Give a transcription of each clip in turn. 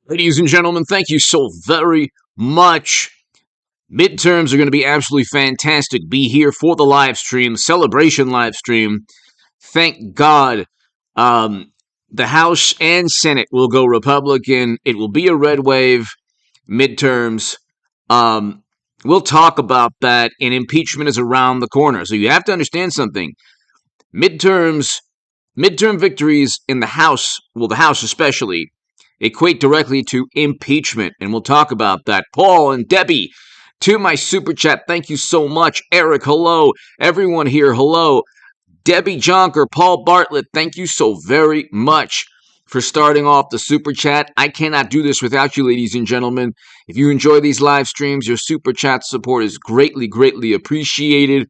Ladies and gentlemen, thank you so very much. Midterms are going to be absolutely fantastic. Be here for the live stream, celebration live stream. Thank God. Um, the House and Senate will go Republican. It will be a red wave midterms. Um, we'll talk about that, and impeachment is around the corner. So you have to understand something. Midterms, midterm victories in the House, well, the House especially, equate directly to impeachment, and we'll talk about that. Paul and Debbie, to my super chat, thank you so much. Eric, hello. Everyone here, hello. Debbie Jonker, Paul Bartlett, thank you so very much for starting off the super chat. I cannot do this without you, ladies and gentlemen. If you enjoy these live streams, your super chat support is greatly, greatly appreciated.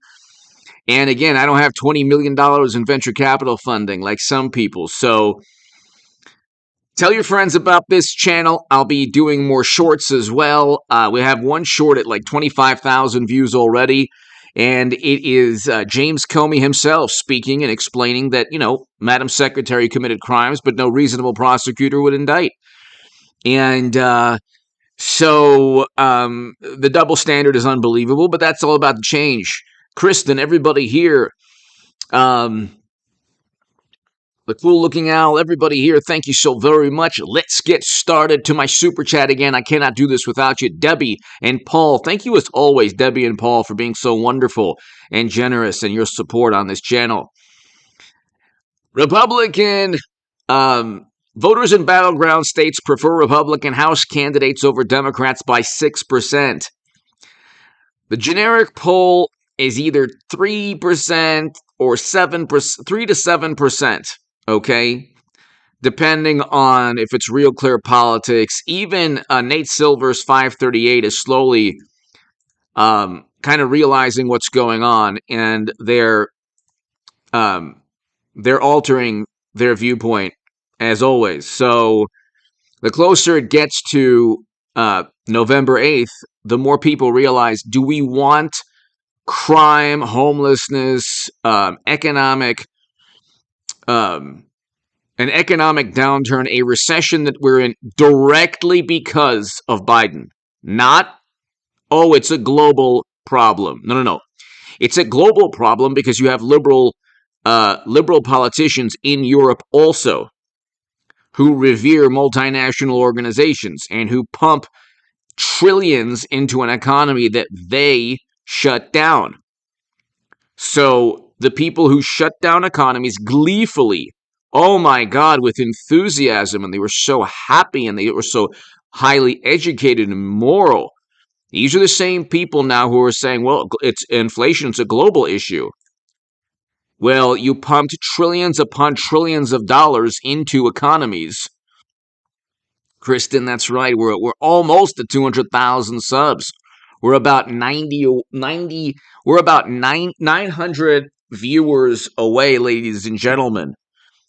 And again, I don't have $20 million in venture capital funding like some people, so tell your friends about this channel. I'll be doing more shorts as well. We have one short at like 25,000 views already. And it is James Comey himself speaking and explaining that, Madam Secretary committed crimes, but no reasonable prosecutor would indict. And so the double standard is unbelievable, but that's all about the change. Kristen, everybody here. The cool looking owl, everybody here, thank you so very much. Let's get started. To my super chat again. I cannot do this without you. Debbie and Paul, thank you as always, Debbie and Paul, for being so wonderful and generous in your support on this channel. Republican voters in battleground states prefer Republican House candidates over Democrats by 6%. The generic poll is either 3% or 7%, 3 to 7%. Okay, depending on if it's Real Clear Politics. Even Nate Silver's 538 is slowly kind of realizing what's going on, and they're altering their viewpoint as always. So the closer it gets to November 8th, the more people realize, do we want crime, homelessness, an economic downturn, a recession that we're in directly because of Biden? Not, oh, it's a global problem. No. It's a global problem because you have liberal politicians in Europe also who revere multinational organizations and who pump trillions into an economy that they shut down. So the people who shut down economies gleefully, oh my God, with enthusiasm, and they were so happy and they were so highly educated and moral. These are the same people now who are saying, well, it's inflation's a global issue. Well, you pumped trillions upon trillions of dollars into economies. Kristen, that's right. We're almost at 200,000 subs. We're about 900 viewers away, ladies and gentlemen,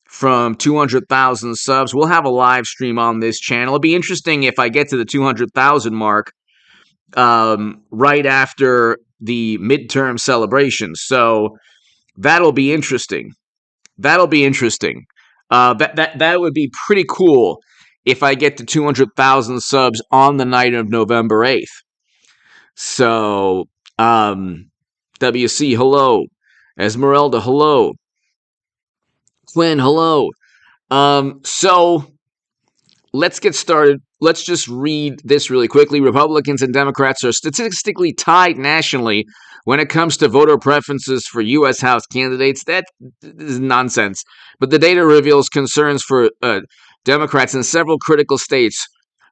from 200,000 subs. We'll have a live stream on this channel. It'll be interesting if I get to the 200,000 mark right after the midterm celebrations. So that'll be interesting. That would be pretty cool if I get to 200,000 subs on the night of November 8th. So, WC, hello. Esmeralda, hello. Quinn, hello. So let's get started. Let's just read this really quickly. Republicans and Democrats are statistically tied nationally when it comes to voter preferences for U.S. House candidates. That is nonsense. But the data reveals concerns for Democrats in several critical states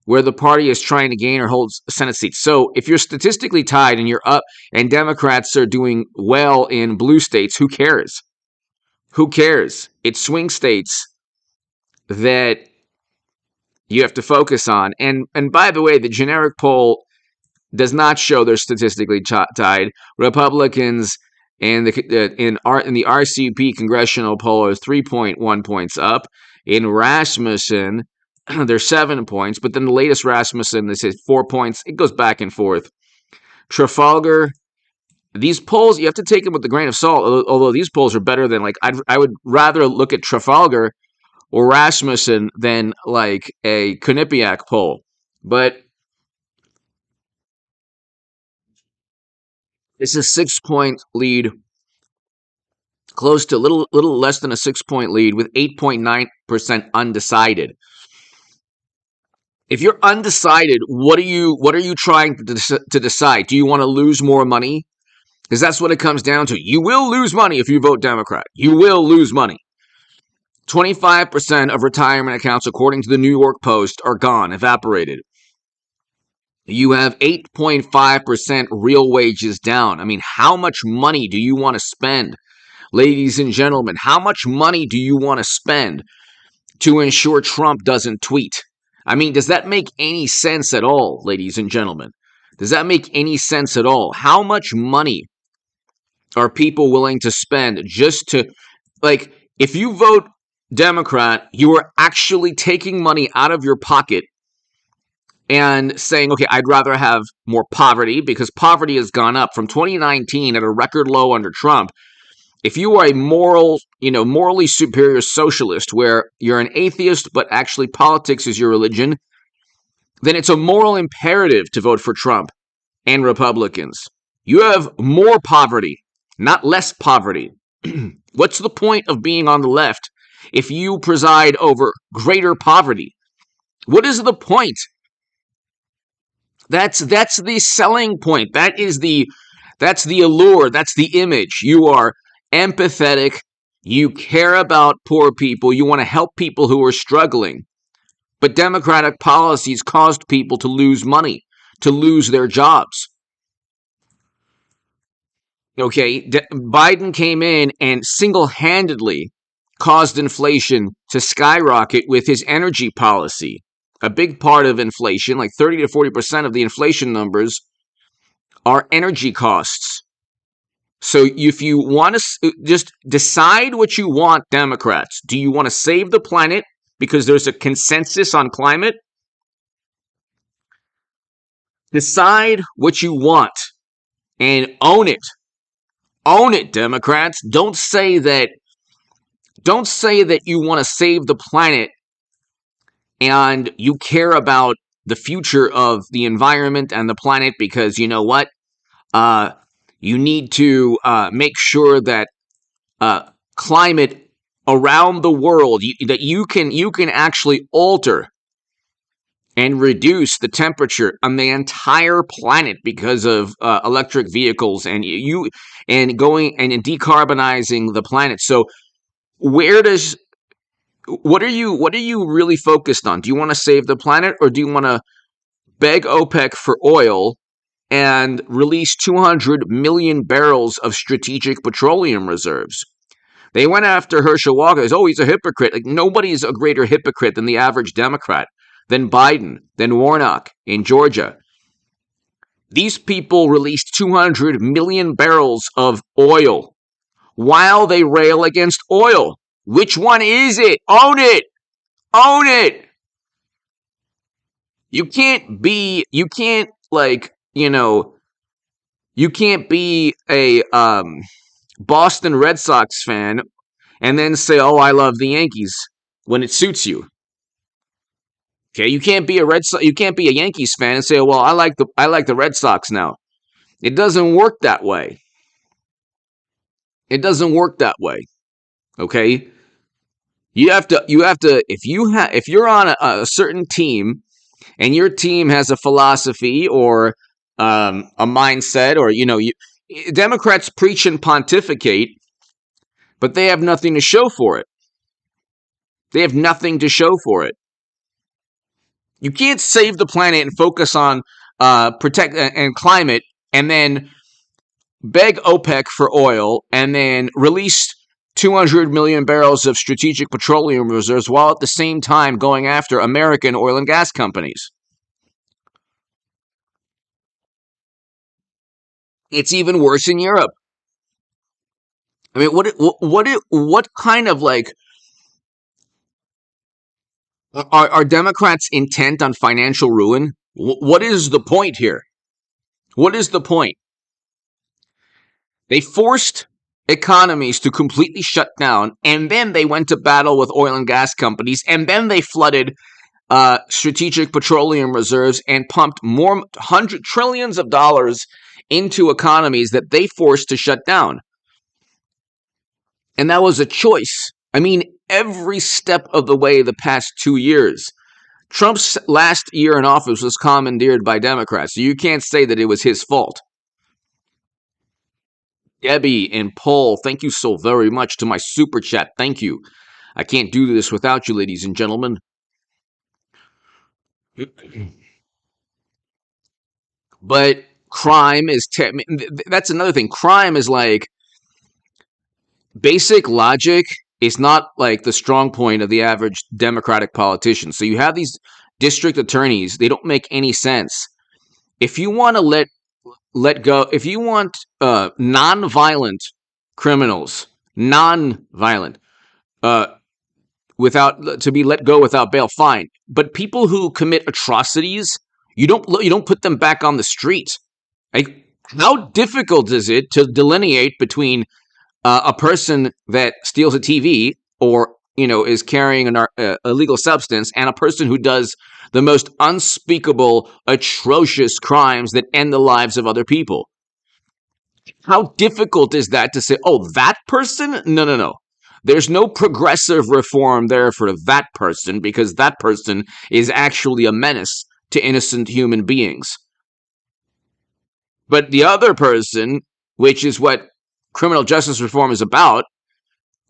where the party is trying to gain or hold Senate seats. So if you're statistically tied and you're up and Democrats are doing well in blue states, who cares? Who cares? It's swing states that you have to focus on. And by the way, the generic poll does not show they're statistically tied. Republicans in the RCP congressional poll are 3.1 points up. In Rasmussen, they're 7 points, but then the latest Rasmussen, they say 4 points. It goes back and forth. Trafalgar, these polls, you have to take them with a grain of salt, although these polls are better than, I would rather look at Trafalgar or Rasmussen than like a Quinnipiac poll. But it's a 6-point lead, close to little less than a 6-point lead with 8.9% undecided. If you're undecided, what are you trying to decide? Do you want to lose more money? Because that's what it comes down to. You will lose money if you vote Democrat. You will lose money. 25% of retirement accounts, according to the New York Post, are gone, evaporated. You have 8.5% real wages down. I mean, how much money do you want to spend? Ladies and gentlemen, how much money do you want to spend to ensure Trump doesn't tweet? I mean, does that make any sense at all, ladies and gentlemen? Does that make any sense at all? How much money are people willing to spend just to, like, if you vote Democrat, you are actually taking money out of your pocket and saying, okay, I'd rather have more poverty, because poverty has gone up from 2019 at a record low under Trump. If you are a morally superior socialist where you're an atheist, but actually politics is your religion, then it's a moral imperative to vote for Trump and Republicans. You have more poverty, not less poverty. What's the point of being on the left if you preside over greater poverty? What is the point? That's the selling point. That's the allure. That's the image. You are empathetic. You care about poor people. You want to help people who are struggling. But Democratic policies caused people to lose money, to lose their jobs. Okay, Biden came in and single-handedly caused inflation to skyrocket with his energy policy. A big part of inflation, like 30 to 40% of the inflation numbers, are energy costs. So if you want to just decide what you want, Democrats, do you want to save the planet because there's a consensus on climate? Decide what you want and own it. Own it, Democrats. Don't say that you want to save the planet and you care about the future of the environment and the planet because you know what? You need to make sure that climate around the world, that you can actually alter and reduce the temperature on the entire planet because of electric vehicles and going and decarbonizing the planet. So what are you really focused on? Do you want to save the planet, or do you want to beg OPEC for oil and release 200 million barrels of strategic petroleum reserves? They went after Herschel Walker. Oh, he's a hypocrite. Like, nobody's a greater hypocrite than the average Democrat, than Biden, than Warnock in Georgia. These people released 200 million barrels of oil while they rail against oil. Which one is it? Own it. Own it. You can't be a Boston Red Sox fan and then say, "Oh, I love the Yankees," when it suits you. Okay, you can't be a Yankees fan and say, "Well, I like the Red Sox now." It doesn't work that way. It doesn't work that way. Okay? You have to if you're on a certain team and your team has a philosophy or a mindset, or Democrats preach and pontificate, but they have nothing to show for it. They have nothing to show for it. You can't save the planet and focus on protect and climate, and then beg OPEC for oil, and then release 200 million barrels of strategic petroleum reserves, while at the same time going after American oil and gas companies. It's even worse in Europe. I mean, what kind of are Democrats intent on financial ruin? What is the point here? What is the point? They forced economies to completely shut down, and then they went to battle with oil and gas companies, and then they flooded strategic petroleum reserves and pumped more hundred trillions of dollars into economies that they forced to shut down. And that was a choice. I mean, every step of the way the past 2 years. Trump's last year in office was commandeered by Democrats, so you can't say that it was his fault. Debbie and Paul, thank you so very much to my super chat. Thank you. I can't do this without you, ladies and gentlemen. But crime is that's another thing. Crime is like basic logic is not like the strong point of the average Democratic politician. So you have these district attorneys, they don't make any sense. If you want to let go, if you want non-violent criminals, non-violent, without to be let go without bail, fine. But people who commit atrocities, you don't put them back on the street. Like, how difficult is it to delineate between a person that steals a TV or is carrying an illegal substance and a person who does the most unspeakable, atrocious crimes that end the lives of other people? How difficult is that to say, oh, that person? No, no, no. There's no progressive reform there for that person because that person is actually a menace to innocent human beings. But the other person, which is what criminal justice reform is about,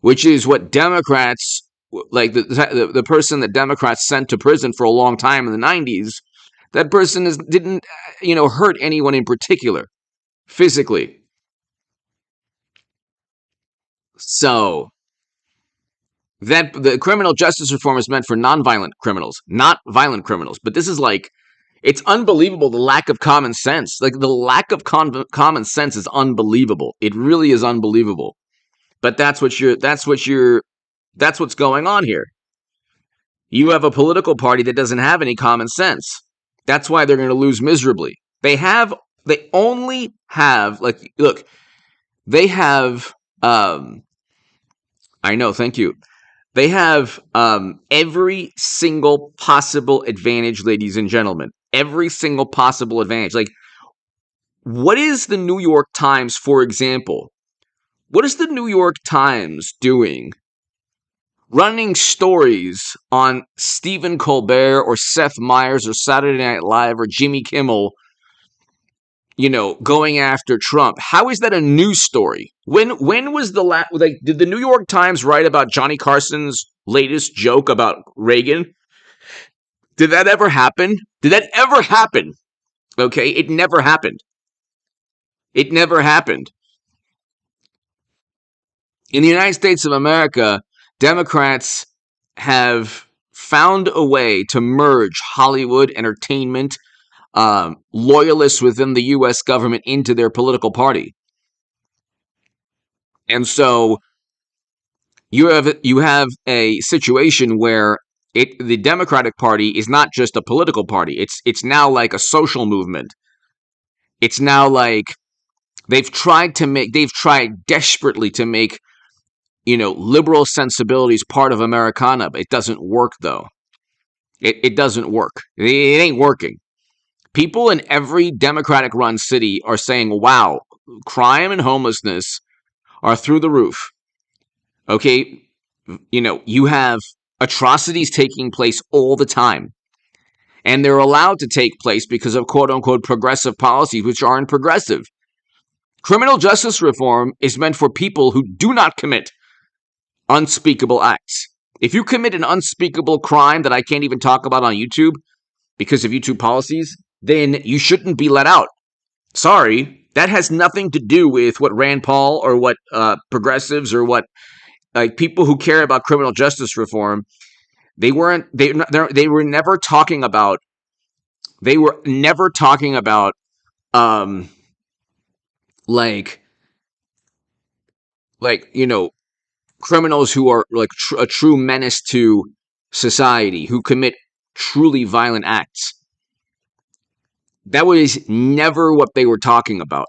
which is what Democrats, like the person that Democrats sent to prison for a long time in the 90s, that person didn't hurt anyone in particular physically. So that the criminal justice reform is meant for nonviolent criminals, not violent criminals. But this is like, it's unbelievable, the lack of common sense. Like, the lack of common sense is unbelievable. It really is unbelievable. But that's what's going on here. You have a political party that doesn't have any common sense. That's why they're going to lose miserably. They only have, like, look, they have, I know, thank you. They have every single possible advantage, ladies and gentlemen. Every single possible advantage. Like, what is the New York Times, for example? What is the New York Times doing? Running stories on Stephen Colbert or Seth Meyers or Saturday Night Live or Jimmy Kimmel, going after Trump. How is that a news story? When was the last, like, did the New York Times write about Johnny Carson's latest joke about Reagan? Did that ever happen? Did that ever happen? Okay, it never happened. It never happened. In the United States of America, Democrats have found a way to merge Hollywood, entertainment, loyalists within the U.S. government into their political party. And so you have a situation where the Democratic Party is not just a political party. It's now like a social movement. It's now like they've tried desperately to make liberal sensibilities part of Americana, but it doesn't work, though. It doesn't work. It ain't working. People in every Democratic-run city are saying, wow, crime and homelessness are through the roof. Okay? You have atrocities taking place all the time. And they're allowed to take place because of quote-unquote progressive policies, which aren't progressive. Criminal justice reform is meant for people who do not commit unspeakable acts. If you commit an unspeakable crime that I can't even talk about on YouTube because of YouTube policies, then you shouldn't be let out. Sorry, that has nothing to do with what Rand Paul or what progressives or what people who care about criminal justice reform. They were never talking about. They were never talking about criminals who are like a true menace to society, who commit truly violent acts. That was never what they were talking about.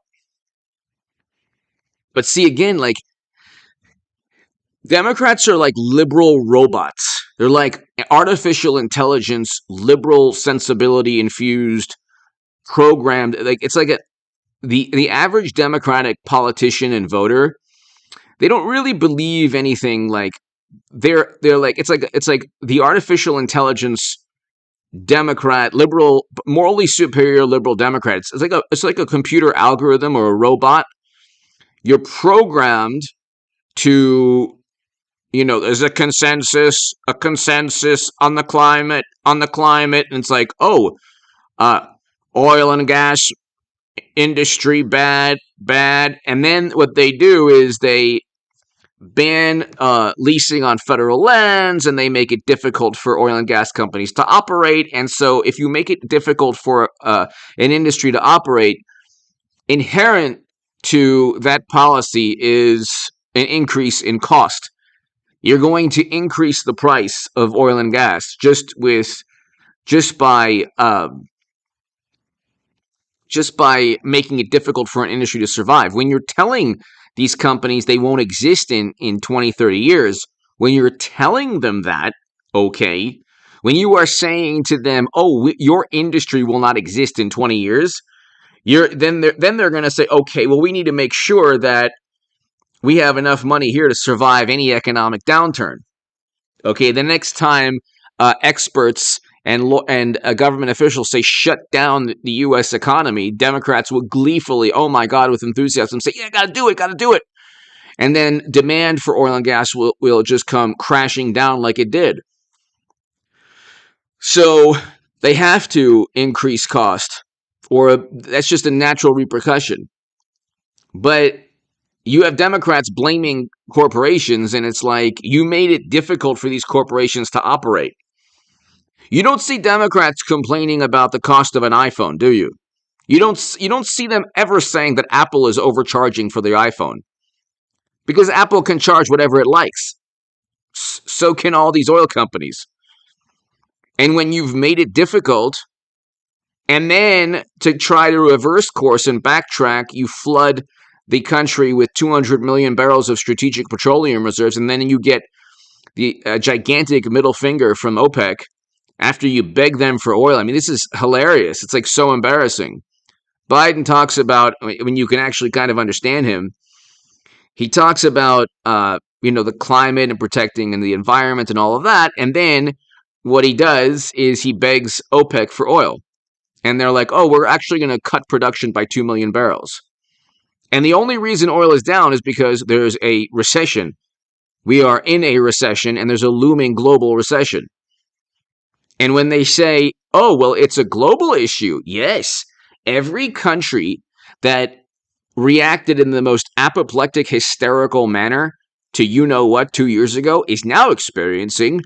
But see, again, like, Democrats are like liberal robots. They're like artificial intelligence, liberal sensibility infused, programmed. Like it's like the average Democratic politician and voter. They don't really believe anything. Like they're like it's like the artificial intelligence Democrat, liberal, morally superior liberal Democrats. It's like a computer algorithm or a robot. You're programmed to, there's a consensus on the climate, and it's like, oh, uh, oil and gas industry bad, and then what they do is they ban leasing on federal lands, and they make it difficult for oil and gas companies to operate. And so if you make it difficult for an industry to operate, inherent to that policy is an increase in cost. You're going to increase the price of oil and gas just by making it difficult for an industry to survive. When you're telling these companies they won't exist in 20, 30 years, when you're telling them that, okay, when you are saying to them, oh, your industry will not exist in 20 years, then they're going to say, okay, well, we need to make sure that we have enough money here to survive any economic downturn. Okay, the next time experts and government officials say shut down the U.S. economy, Democrats will gleefully, oh my God, with enthusiasm, say, yeah, got to do it. And then demand for oil and gas will just come crashing down like it did. So they have to increase cost, or that's just a natural repercussion. But you have Democrats blaming corporations, and it's like you made it difficult for these corporations to operate. You don't see Democrats complaining about the cost of an iPhone, do you? You don't see them ever saying that Apple is overcharging for the iPhone, because Apple can charge whatever it likes. So can all these oil companies. And when you've made it difficult, and then to try to reverse course and backtrack, you flood the country with 200 million barrels of strategic petroleum reserves, and then you get the gigantic middle finger from OPEC after you beg them for oil. I mean, this is hilarious. It's like so embarrassing. Biden talks about, when you can actually kind of understand him, he talks about, the climate and protecting and the environment and all of that. And then what he does is he begs OPEC for oil. And they're like, oh, we're actually going to cut production by 2 million barrels. And the only reason oil is down is because there's a recession. We are in a recession, and there's a looming global recession. And when they say, oh, well, it's a global issue, yes, every country that reacted in the most apoplectic, hysterical manner to 2 years ago is now experiencing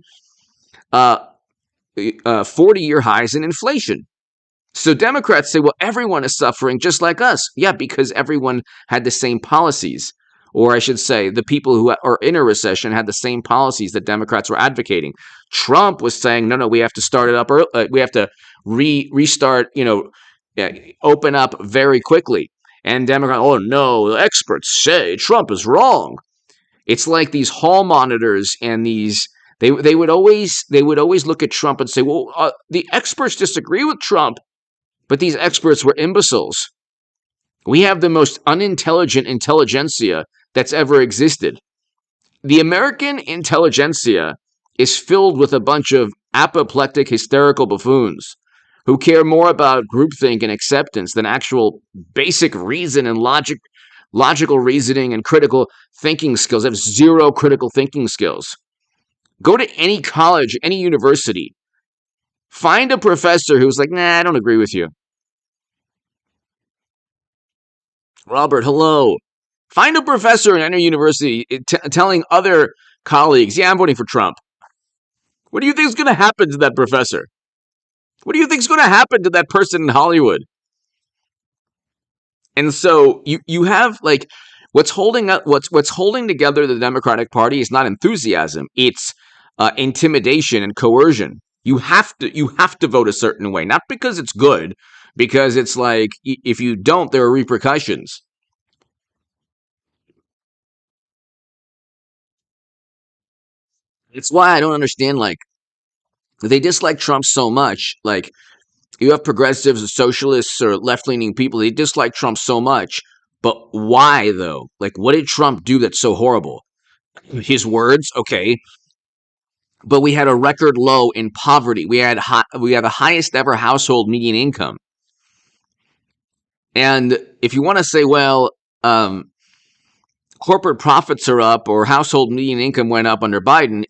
40-year highs in inflation. So Democrats say, well, everyone is suffering just like us. Yeah, because everyone had the same policies. Or I should say, the people who are in a recession had the same policies that Democrats were advocating. Trump was saying, no, we have to start it up early. We have to restart, open up very quickly. And Democrats, oh no, the experts say Trump is wrong. It's like these hall monitors and these. They would always look at Trump and say, well, the experts disagree with Trump. But these experts were imbeciles. We have the most unintelligent intelligentsia that's ever existed. The American intelligentsia is filled with a bunch of apoplectic, hysterical buffoons who care more about groupthink and acceptance than actual basic reason and logical reasoning and critical thinking skills. They have zero critical thinking skills. Go to any college, any university. Find a professor who's like, nah, I don't agree with you. Robert, hello. Find a professor in any university telling other colleagues, yeah, I'm voting for Trump. What do you think is going to happen to that professor? What do you think is going to happen to that person in Hollywood? And so you have like what's holding together the Democratic Party is not enthusiasm; it's intimidation and coercion. You have to vote a certain way, not because it's good, because it's like if you don't, there are repercussions. It's why I don't understand, like, they dislike Trump so much. Like, you have progressives or socialists or left-leaning people, they dislike Trump so much. But why, though? Like, what did Trump do that's so horrible? His words, okay. But we had a record low in poverty. We had the highest ever household median income. And if you want to say, well, corporate profits are up or household median income went up under Biden,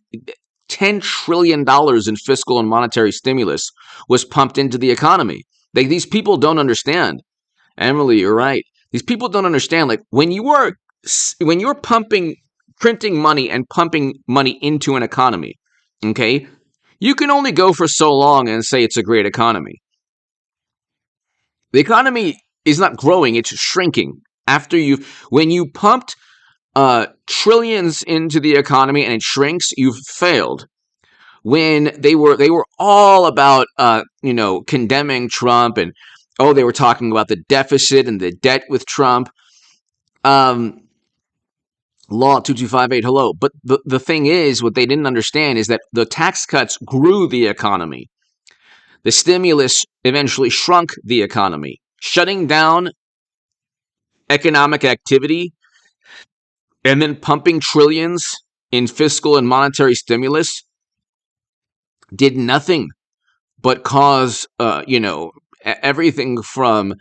$10 trillion in fiscal and monetary stimulus was pumped into the economy. Like, these people don't understand. Emily, you're right. These people don't understand. Like, when you're printing money and pumping money into an economy, okay, you can only go for so long and say it's a great economy. The economy is not growing; it's shrinking. When you pumped trillions into the economy and it shrinks, you've failed. When they were all about condemning Trump, and they were talking about the deficit and the debt with Trump. Law 2258, hello. But the thing is, what they didn't understand is that the tax cuts grew the economy. The stimulus eventually shrunk the economy. Shutting down economic activity and then pumping trillions in fiscal and monetary stimulus did nothing but cause, everything from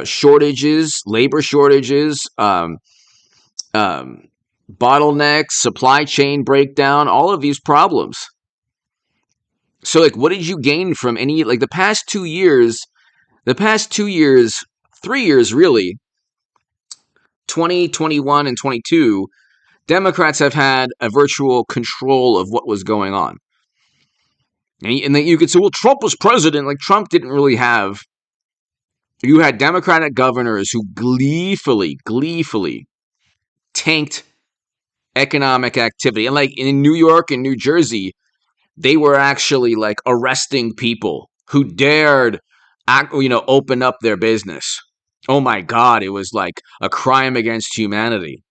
shortages, labor shortages, bottlenecks, supply chain breakdown, all of these problems. So, like, what did you gain from the past 2 years, 3 years really, 2021 and 22, Democrats have had a virtual control of what was going on. And then you could say, well, Trump was president. Like, Trump didn't really have. You had Democratic governors who gleefully tanked economic activity. And like in New York and New Jersey, they were actually like arresting people who dared open up their business. Oh my God, it was like a crime against humanity.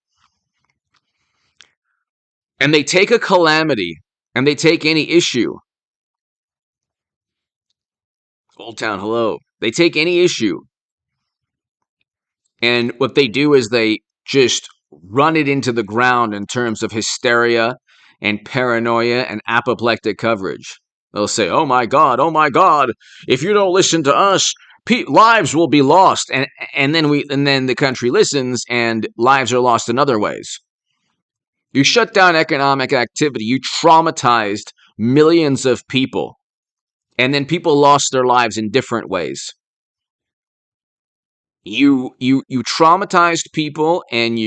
And they take a calamity and they take any issue. Old Town, hello. They take any issue. And what they do is they just run it into the ground in terms of hysteria and paranoia and apoplectic coverage. They'll say, oh my God, if you don't listen to us, lives will be lost. And then the country listens and lives are lost in other ways. You shut down economic activity, you traumatized millions of people, and then people lost their lives in different ways. You traumatized people, and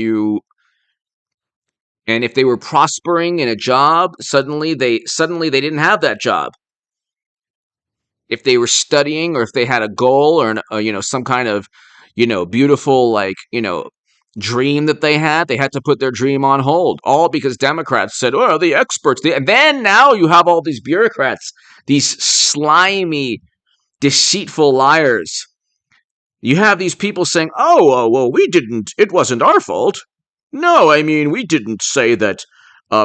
if they were prospering in a job, suddenly they didn't have that job. If they were studying, or if they had a goal, or some kind of beautiful dream that they had to put their dream on hold, all because Democrats said, oh, the experts. And then now you have all these bureaucrats, these slimy, deceitful liars. You have these people saying, well, it wasn't our fault. No, I mean, we didn't say that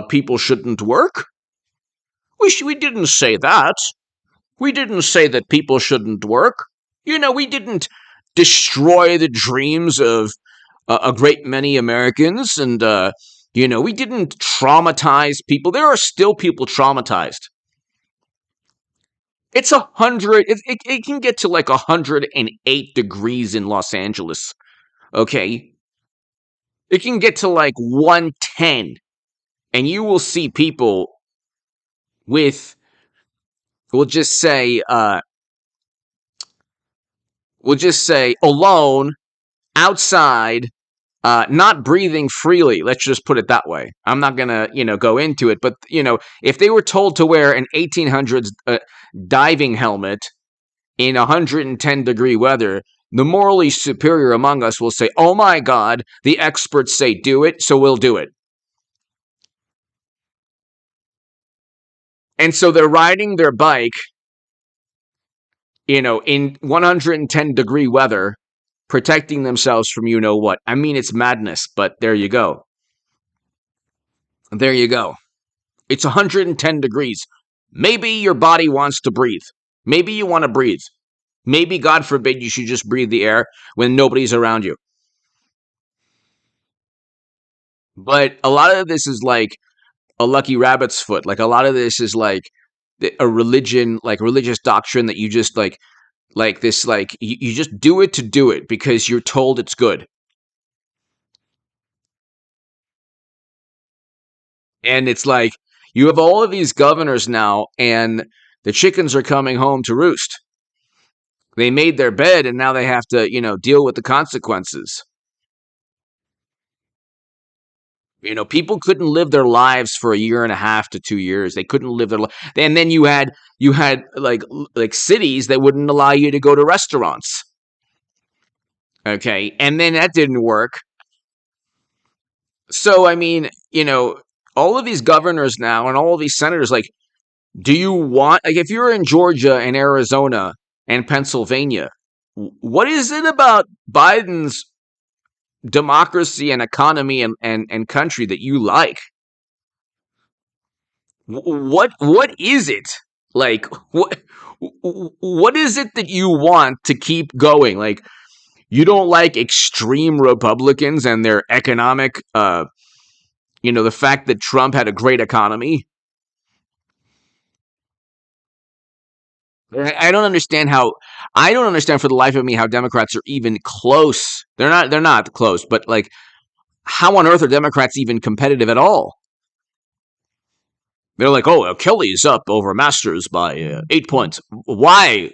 people shouldn't work. We didn't say that. We didn't say that people shouldn't work. We didn't destroy the dreams of a great many Americans, and we didn't traumatize people. There are still people traumatized. It's 100. It can get to like 108 degrees in Los Angeles. Okay, it can get to like 110, and you will see people with, we'll just say alone, outside, not breathing freely. Let's just put it that way. I'm not gonna, go into it, but if they were told to wear an 1800s diving helmet in 110-degree weather, the morally superior among us will say, "Oh my God, the experts say do it, so we'll do it." And so they're riding their bike, in 110-degree weather, protecting themselves from what. I mean, it's madness, but there you go. There you go. It's 110 degrees. Maybe your body wants to breathe. Maybe you want to breathe. Maybe, God forbid, you should just breathe the air when nobody's around you. But a lot of this is like a lucky rabbit's foot. Like a lot of this is like a religion, like religious doctrine that you just like this, like you just do it to do it because you're told it's good. And it's like you have all of these governors now, and the chickens are coming home to roost. They made their bed, and now they have to, deal with the consequences. People couldn't live their lives for a year and a half to 2 years. They couldn't live their life, and then you had like cities that wouldn't allow you to go to restaurants. Okay, and then that didn't work. So I mean, all of these governors now and all of these senators, like, do you want, like, if you're in Georgia and Arizona and Pennsylvania, what is it about Biden's democracy and economy and country that you like? What is it? Like, what is it that you want to keep going? Like, you don't like extreme Republicans and their economic, the fact that Trump had a great economy. I don't understand how. I don't understand for the life of me how Democrats are even close. They're not. They're not close. But like, how on earth are Democrats even competitive at all? They're like, oh, Kelly's up over Masters by 8 points. Why?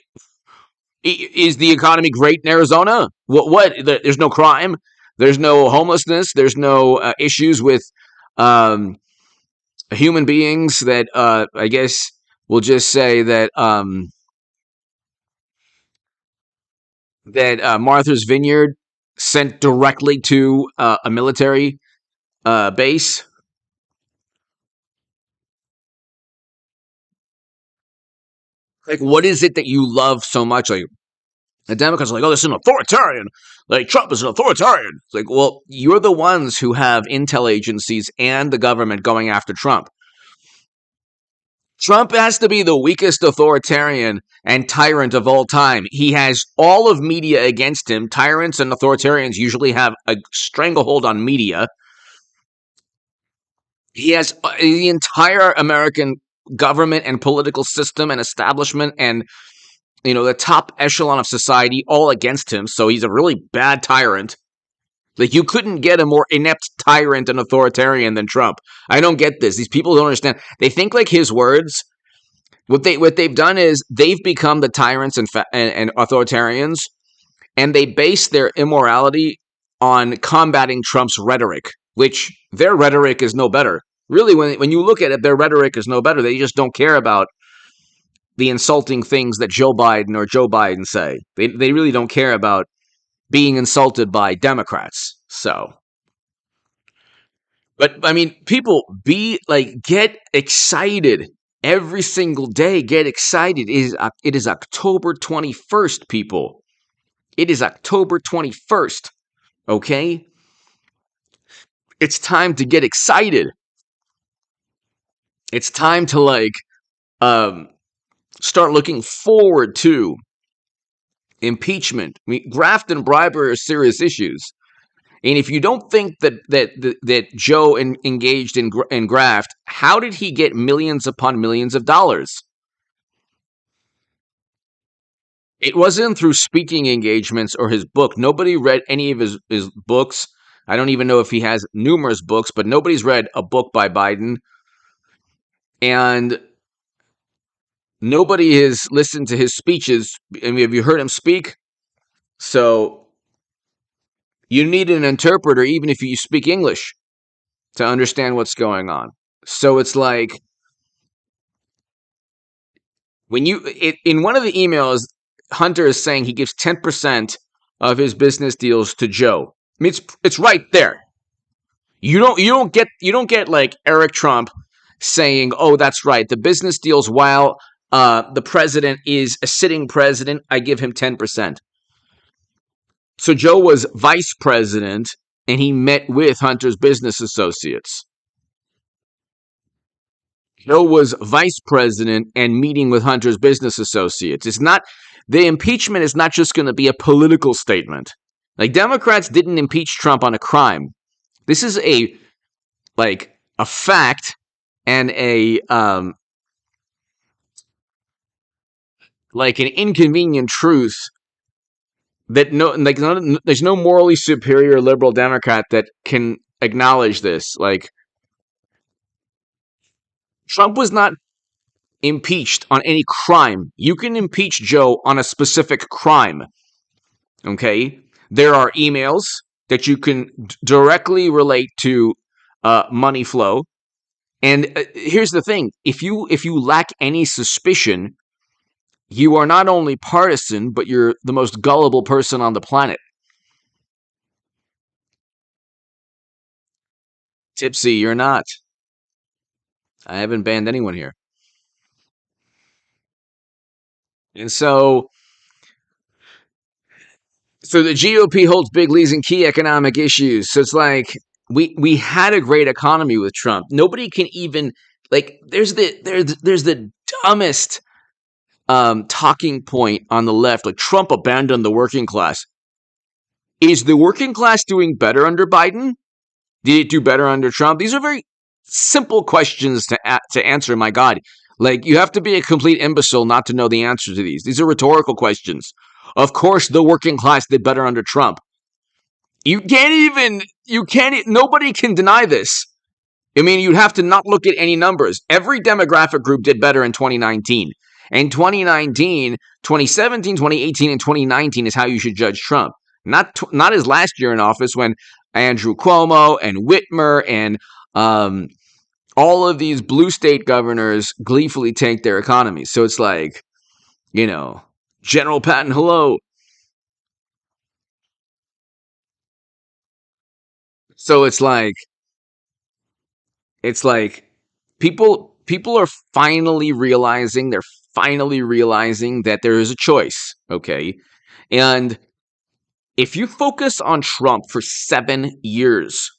Is the economy great in Arizona? What? There's no crime. There's no homelessness. There's no issues with um, human beings that I guess we'll just say that Martha's Vineyard sent directly to a military base. Like, what is it that you love so much? Like, the Democrats are like, oh, this is an authoritarian. Like, Trump is an authoritarian. It's like, well, you're the ones who have intel agencies and the government going after Trump. Trump has to be the weakest authoritarian and tyrant of all time. He has all of media against him. Tyrants and authoritarians usually have a stranglehold on media. He has the entire American government and political system and establishment and the top echelon of society all against him. So he's a really bad tyrant. Like, you couldn't get a more inept tyrant and authoritarian than Trump. I don't get this. These people don't understand. They think like his words. What they've done is they've become the tyrants and authoritarians, and they base their immorality on combating Trump's rhetoric, which their rhetoric is no better. Really, when you look at it, their rhetoric is no better. They just don't care about the insulting things that Joe Biden say. They really don't care about being insulted by Democrats. So, but I mean, people get excited every single day. Get excited. It is October 21st, people. It is October 21st. Okay? It's time to get excited. It's time to start looking forward to impeachment. I mean, graft and bribery are serious issues. And if you don't think that Joe engaged in graft, how did he get millions upon millions of dollars? It wasn't through speaking engagements or his book. Nobody read any of his books. I don't even know if he has numerous books, but nobody's read a book by Biden. And nobody has listened to his speeches. I mean, have you heard him speak? So you need an interpreter, even if you speak English, to understand what's going on. So it's like in one of the emails, Hunter is saying he gives 10% of his business deals to Joe. I mean, it's right there. You don't get like Eric Trump saying, "Oh, that's right. The business deals while the president is a sitting president, I give him 10%." So Joe was vice president, and he met with Hunter's business associates. Joe was vice president and meeting with Hunter's business associates. It's not, the impeachment is not just going to be a political statement. Like, Democrats didn't impeach Trump on a crime. This is a fact and an inconvenient truth that there's no morally superior liberal Democrat that can acknowledge this. Like, Trump was not impeached on any crime. You can impeach Joe on a specific crime. Okay? There are emails that you can directly relate to money flow. And here's the thing: if you lack any suspicion, you are not only partisan, but you're the most gullible person on the planet. Tipsy, you're not. I haven't banned anyone here. And so the GOP holds big leads in key economic issues. So it's like we had a great economy with Trump. Nobody can even, like, there's the dumbest talking point on the left, like Trump abandoned the working class. Is the working class doing better under Biden? Did it do better under Trump? These are very simple questions to answer, my God. Like, you have to be a complete imbecile not to know the answer to these. These are rhetorical questions. Of course, the working class did better under Trump. Nobody can deny this. I mean, you'd have to not look at any numbers. Every demographic group did better in 2019. And 2019, 2017, 2018, and 2019 is how you should judge Trump. Not his last year in office when Andrew Cuomo and Whitmer and all of these blue state governors gleefully tanked their economies. So it's like, General Patton, hello. So it's like people are finally realizing that there is a choice, okay? And if you focus on Trump for 7 years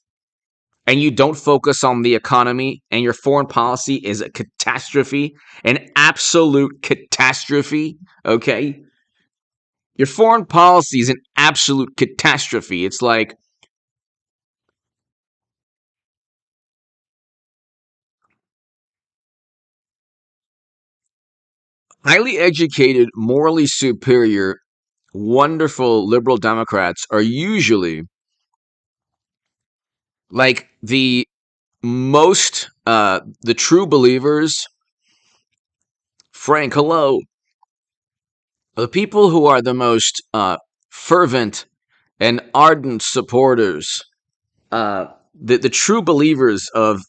and you don't focus on the economy and your foreign policy is a catastrophe, an absolute catastrophe, okay? Your foreign policy is an absolute catastrophe. It's like, highly educated, morally superior, wonderful liberal Democrats are usually like the true believers. Frank, hello. The people who are the most fervent and ardent supporters, the true believers of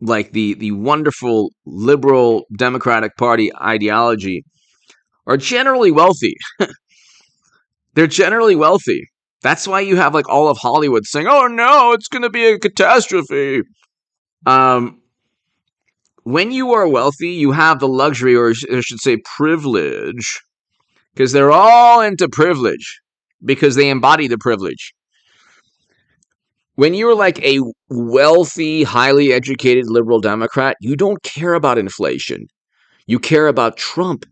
like the wonderful liberal Democratic Party ideology are generally wealthy. They're generally wealthy. That's why you have like all of Hollywood saying, "Oh no, it's going to be a catastrophe." Um, when you are wealthy, you have the luxury, or I should say privilege, because they're all into privilege, because they embody the privilege. When you're like a wealthy, highly educated liberal Democrat, you don't care about inflation. You care about Trump.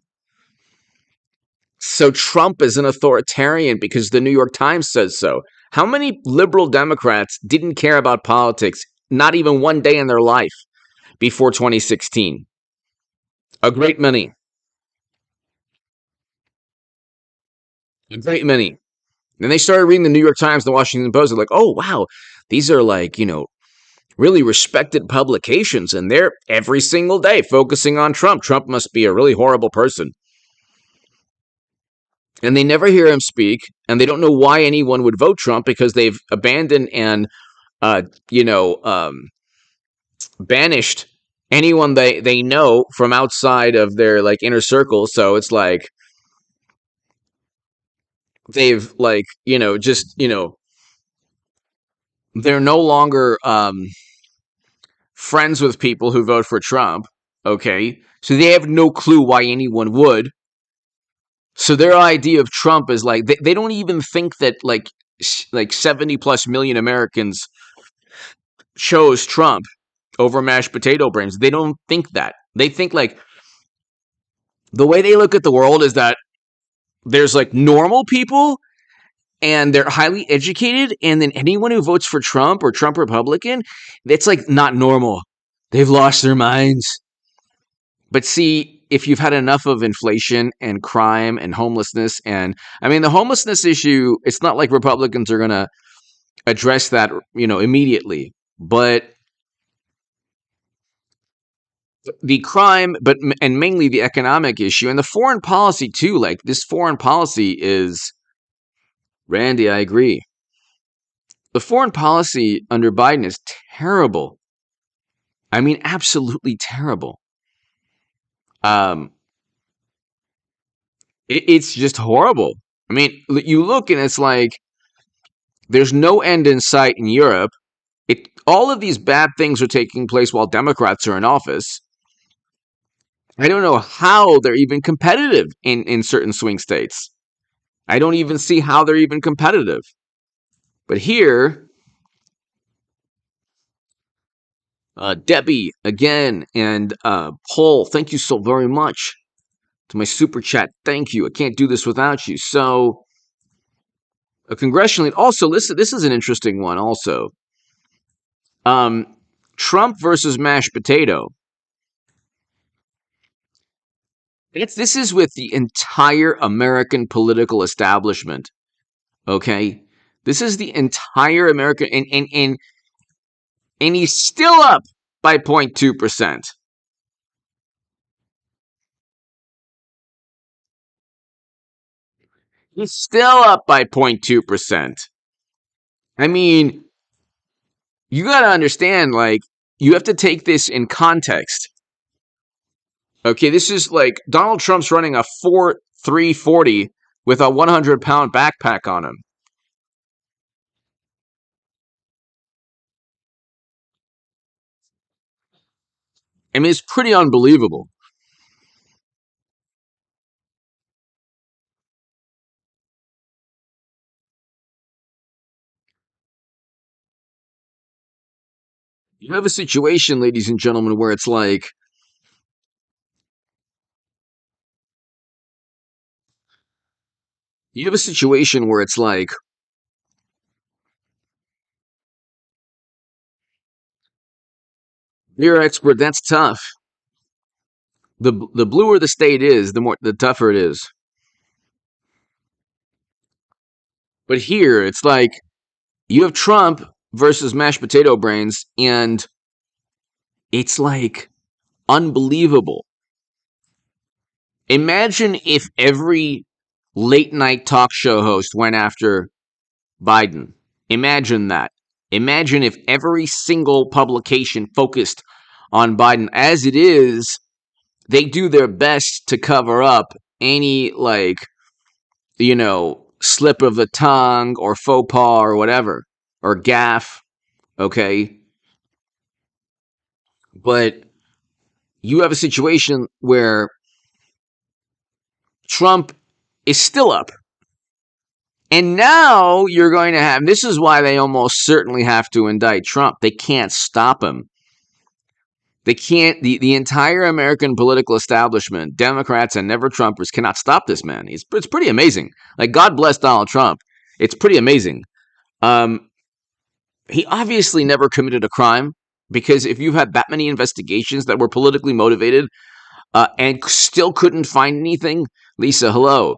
So Trump is an authoritarian because the New York Times says so. How many liberal Democrats didn't care about politics, not even one day in their life, before 2016? A great many. A great many. And they started reading the New York Times, the Washington Post. They're like, oh, wow, these are like, really respected publications. And they're every single day focusing on Trump. Trump must be a really horrible person. And they never hear him speak. And they don't know why anyone would vote Trump, because they've abandoned and, banished anyone they know from outside of their like inner circle. So it's like they've like, they're no longer friends with people who vote for Trump, okay? So they have no clue why anyone would. So their idea of Trump is like, they don't even think that like 70 plus million Americans chose Trump over mashed potato brains. They don't think that. They think like the way they look at the world is that there's like normal people and they're highly educated, and then anyone who votes for Trump or Trump Republican, it's like not normal. They've lost their minds. But see, if you've had enough of inflation and crime and homelessness, and I mean the homelessness issue, it's not like Republicans are going to address that, immediately. But the crime, and mainly the economic issue and the foreign policy too. Like this foreign policy is, Randy, I agree. The foreign policy under Biden is terrible. I mean, absolutely terrible. Um, it's just horrible. I mean, you look and it's like there's no end in sight in Europe. All of these bad things are taking place while Democrats are in office. I don't know how they're even competitive in certain swing states. I don't even see how they're even competitive. But here, Debbie again and Paul, thank you so very much to my super chat. Thank you. I can't do this without you. So, a congressional lead. Also, listen, this is an interesting one. Also, Trump versus mashed potato. This is with the entire American political establishment. Okay, this is the entire American, and he's still up by 0.2%. He's still up by 0.2%. I mean, you got to understand, like, you have to take this in context. Okay, this is like Donald Trump's running a 340 with a 100-pound backpack on him. I mean, it's pretty unbelievable. You have a situation, ladies and gentlemen, where it's like you have a situation where it's like you're an expert. That's tough. The bluer the state is, the tougher it is. But here, it's like you have Trump versus mashed potato brains, and it's like unbelievable. Imagine if every late night talk show host went after Biden. Imagine that. Imagine if every single publication focused on Biden. As it is, they do their best to cover up any, like, slip of the tongue or faux pas or whatever, or gaffe, okay? But you have a situation where Trump is still up. And now you're going to have, this is why they almost certainly have to indict Trump. They can't stop him. They can't, the entire American political establishment, Democrats and never Trumpers, cannot stop this man. It's pretty amazing. Like, God bless Donald Trump. It's pretty amazing. He obviously never committed a crime, because if you've had that many investigations that were politically motivated and still couldn't find anything, Lisa, hello.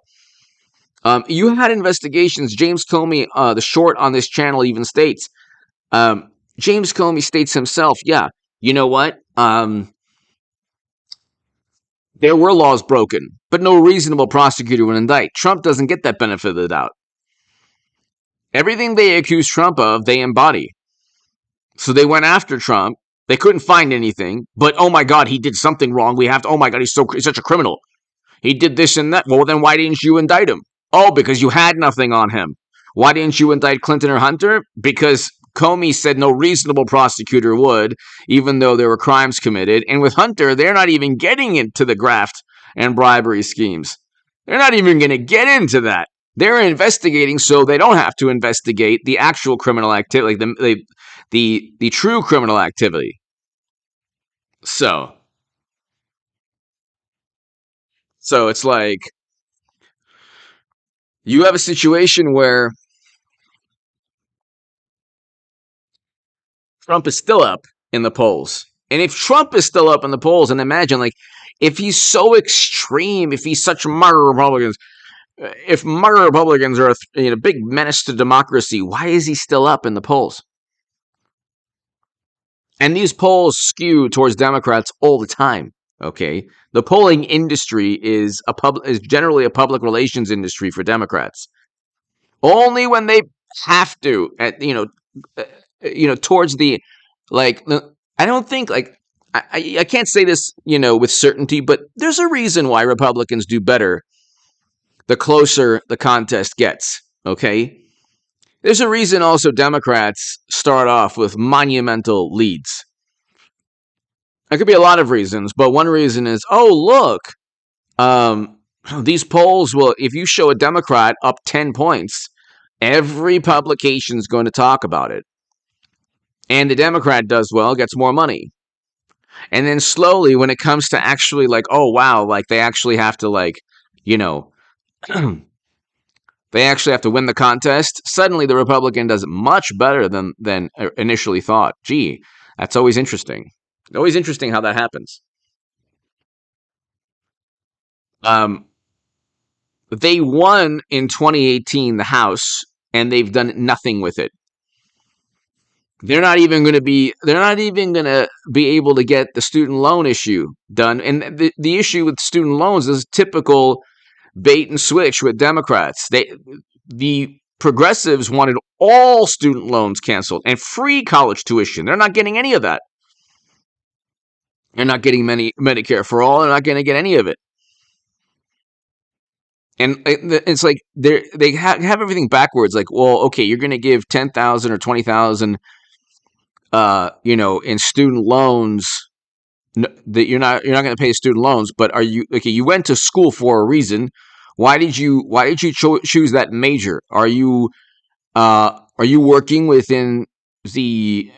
You had investigations. James Comey, the short on this channel, even states, James Comey states himself, yeah, you know what? There were laws broken, but no reasonable prosecutor would indict. Trump doesn't get that benefit of the doubt. Everything they accuse Trump of, they embody. So they went after Trump. They couldn't find anything, but oh my God, he did something wrong. We have to, oh my God, he's such a criminal. He did this and that. Well, then why didn't you indict him? Oh, because you had nothing on him. Why didn't you indict Clinton or Hunter? Because Comey said no reasonable prosecutor would, even though there were crimes committed. And with Hunter, they're not even getting into the graft and bribery schemes. They're not even going to get into that. They're investigating so they don't have to investigate the actual criminal activity, like the true criminal activity. So, So it's like you have a situation where Trump is still up in the polls. And if Trump is still up in the polls, and imagine, like, if he's so extreme, if he's such moderate Republicans, if moderate Republicans are a big menace to democracy, why is he still up in the polls? And these polls skew towards Democrats all the time. Okay, the polling industry is generally a public relations industry for Democrats. Only when they have to, towards the like. I don't think like I can't say this with certainty, but there's a reason why Republicans do better the closer the contest gets. Okay, there's a reason also Democrats start off with monumental leads. There could be a lot of reasons, but one reason is, oh, look, these polls will, if you show a Democrat up 10 points, every publication is going to talk about it. And the Democrat does well, gets more money. And then slowly, when it comes to actually like, oh, wow, like they actually have to like, they actually have to win the contest, suddenly the Republican does much better than initially thought. Gee, that's always interesting. Always interesting how that happens. They won in 2018 the House, and they've done nothing with it. They're not even going to be able to get the student loan issue done. And the issue with student loans is typical bait and switch with Democrats. The progressives wanted all student loans canceled and free college tuition. They're not getting any of that. They're not getting Medicare for all. They're not going to get any of it. And it's like they have everything backwards. Like, well, okay, you're going to give 10,000 or 20,000, in student loans. That you're not going to pay student loans, but are you okay? You went to school for a reason. Why did you choose that major? Are you working within the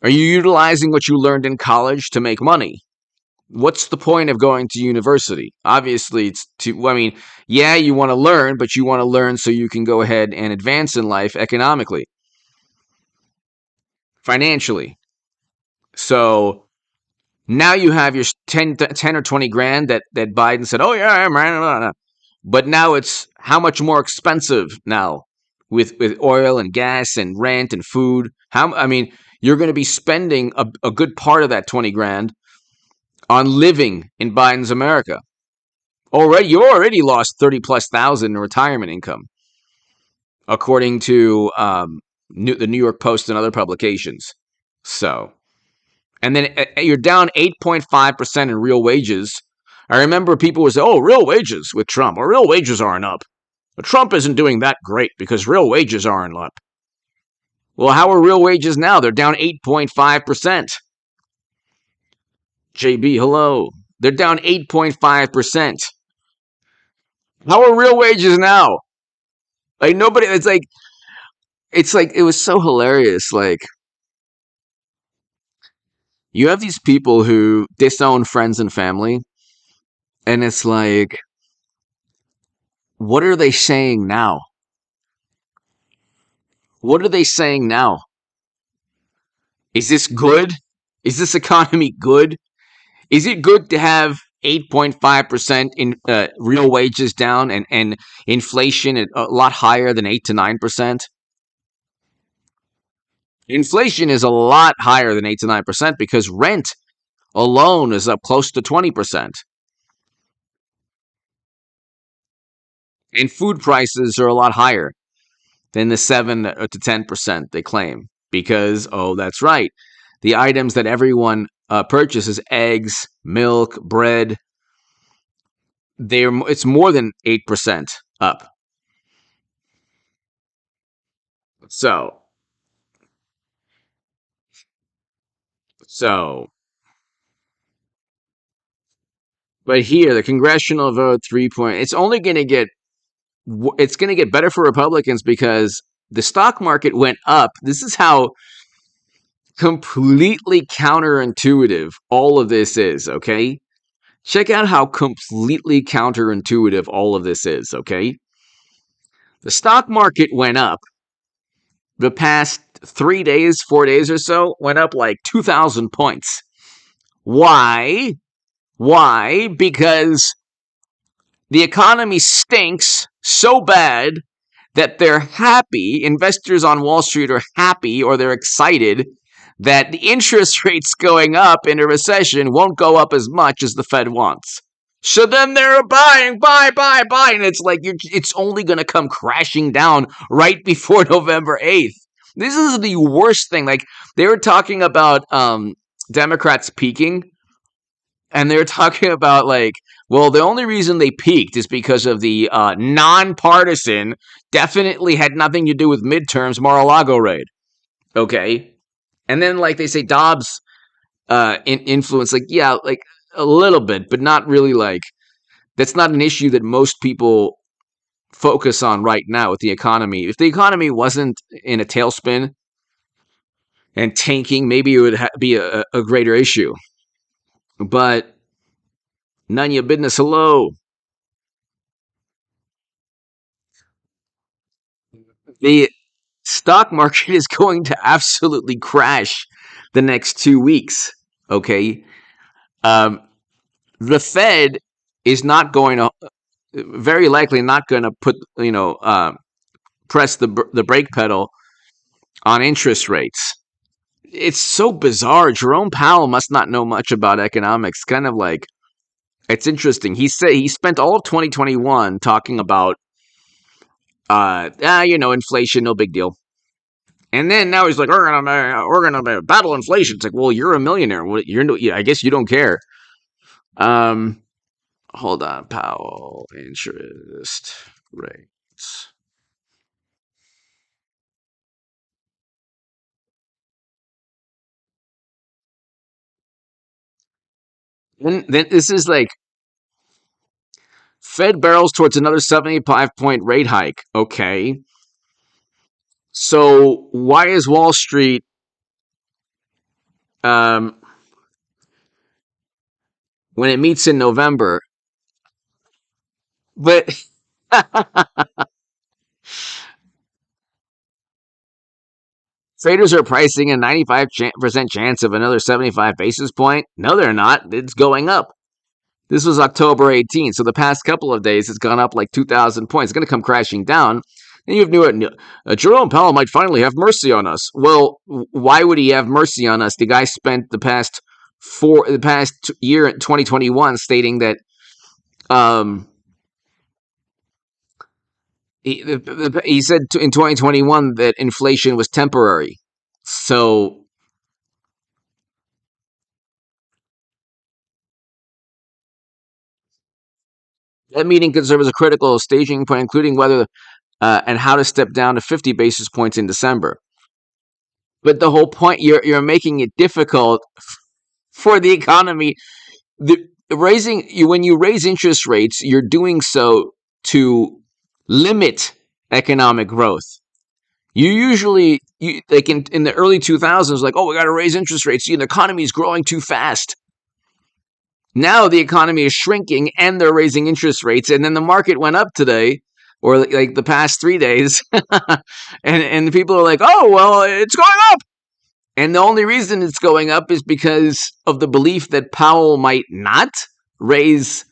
are you utilizing what you learned in college to make money? What's the point of going to university? Obviously, it's yeah, you want to learn, but you want to learn so you can go ahead and advance in life economically, financially. So now you have your 10 or 20 grand that Biden said, oh, yeah, I'm right. But now it's how much more expensive now with oil and gas and rent and food. You're going to be spending a good part of that 20 grand on living in Biden's America. You already lost 30 plus thousand in retirement income, according to the New York Post and other publications. So, and then you're down 8.5% in real wages. I remember people would say, oh, real wages with Trump. Well, real wages aren't up. But Trump isn't doing that great because real wages aren't up. Well, how are real wages now? They're down 8.5%. JB, hello. They're down 8.5%. How are real wages now? Like nobody, it's like, it was so hilarious. Like, you have these people who disown friends and family, and it's like, what are they saying now? What are they saying now? Is this good? Is this economy good? Is it good to have 8.5% in real wages down and inflation a lot higher than 8 to 9%? Inflation is a lot higher than 8 to 9% because rent alone is up close to 20%. And food prices are a lot higher than the 7 to 10% they claim. Because, oh, that's right, the items that everyone purchases, eggs, milk, bread, it's more than 8% up. So, but here, the congressional vote 3 point, it's going to get better for Republicans because the stock market went up. This is how completely counterintuitive all of this is, okay? Check out how completely counterintuitive all of this is, okay? The stock market went up the past 3 days, 4 days or so, went up like 2,000 points. Why? Why? Because the economy stinks so bad that they're happy, investors on Wall Street are happy or they're excited that the interest rates going up in a recession won't go up as much as the Fed wants. So then they're buying, buy, and it's like it's only going to come crashing down right before November 8th. This is the worst thing. Like, they were talking about Democrats peaking, and they're talking about, like, well, the only reason they peaked is because of the nonpartisan, definitely had nothing to do with midterms, Mar-a-Lago raid. Okay? And then, like, they say Dobbs influence, like, yeah, like, a little bit, but not really, like, that's not an issue that most people focus on right now with the economy. If the economy wasn't in a tailspin and tanking, maybe it would be a greater issue. But none of your business. Hello. The stock market is going to absolutely crash the next 2 weeks. Okay. The Fed is not going to, very likely not going to put, press the brake pedal on interest rates. It's so bizarre. Jerome Powell must not know much about economics. Kind of like, it's interesting. He spent all of 2021 talking about, inflation, no big deal. And then now he's like, we're gonna battle inflation. It's like, well, you're a millionaire. I guess you don't care. Hold on, Powell interest rates. Then this is like Fed barrels towards another 75-point rate hike. Okay. So why is Wall Street when it meets in November? But traders are pricing a 95% chance of another 75 basis point. No, they're not. It's going up. This was October 18th, so the past couple of days it's gone up like 2,000 points. It's going to come crashing down. And you have Jerome Powell might finally have mercy on us. Well, why would he have mercy on us? The guy spent the past year, 2021, stating that he said in 2021 that inflation was temporary. So that meeting could serve as a critical staging point, including whether and how to step down to 50 basis points in December. But the whole point, you're making it difficult for the economy. When you raise interest rates, you're doing so to limit economic growth. You usually, like in the early 2000s, like, oh, we got to raise interest rates. See, the economy is growing too fast. Now the economy is shrinking and they're raising interest rates. And then the market went up today, or like the past 3 days. and people are like, oh, well, it's going up. And the only reason it's going up is because of the belief that Powell might not raise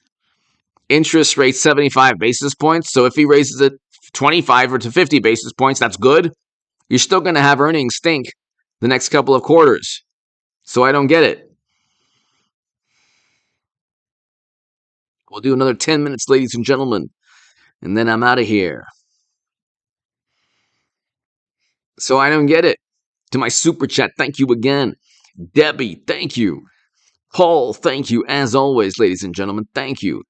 interest rates 75 basis points. So if he raises it 25 or to 50 basis points, that's good. You're still going to have earnings stink the next couple of quarters. So I don't get it. We'll do another 10 minutes, ladies and gentlemen, and then I'm out of here. So I don't get it. To my super chat, thank you again. Debbie, thank you. Paul, thank you. As always, ladies and gentlemen, thank you.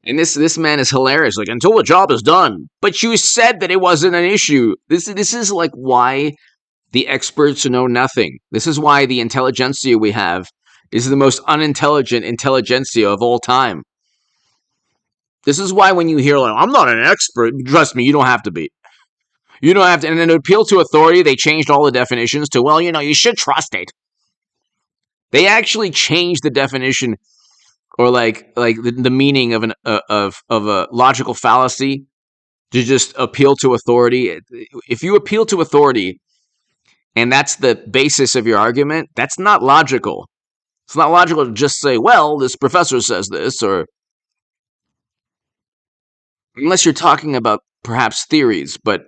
And this man is hilarious. Like, until the job is done. But you said that it wasn't an issue. This is like why the experts know nothing. This is why the intelligentsia we have is the most unintelligent intelligentsia of all time. This is why when you hear, like, I'm not an expert, trust me, you don't have to be. You don't have to. And then to appeal to authority, they changed all the definitions to, well, you should trust it. They actually changed the definition, or like the meaning of of a logical fallacy, to just appeal to authority. If you appeal to authority and that's the basis of your argument, that's not logical. It's not logical to just say, well, this professor says this, or unless you're talking about perhaps theories. But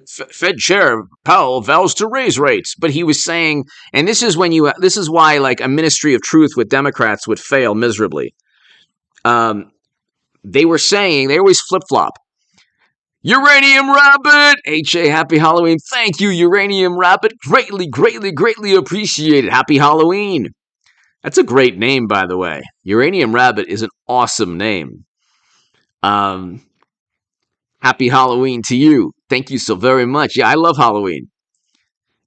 Fed Chair Powell vows to raise rates, but he was saying, and this is why like a ministry of truth with Democrats would fail miserably. They were saying, they always flip flop. Uranium Rabbit! HA, happy Halloween. Thank you, Uranium Rabbit. Greatly, greatly, greatly appreciated. Happy Halloween. That's a great name, by the way. Uranium Rabbit is an awesome name. Um, Happy Halloween to you. Thank you so very much. Yeah, I love Halloween.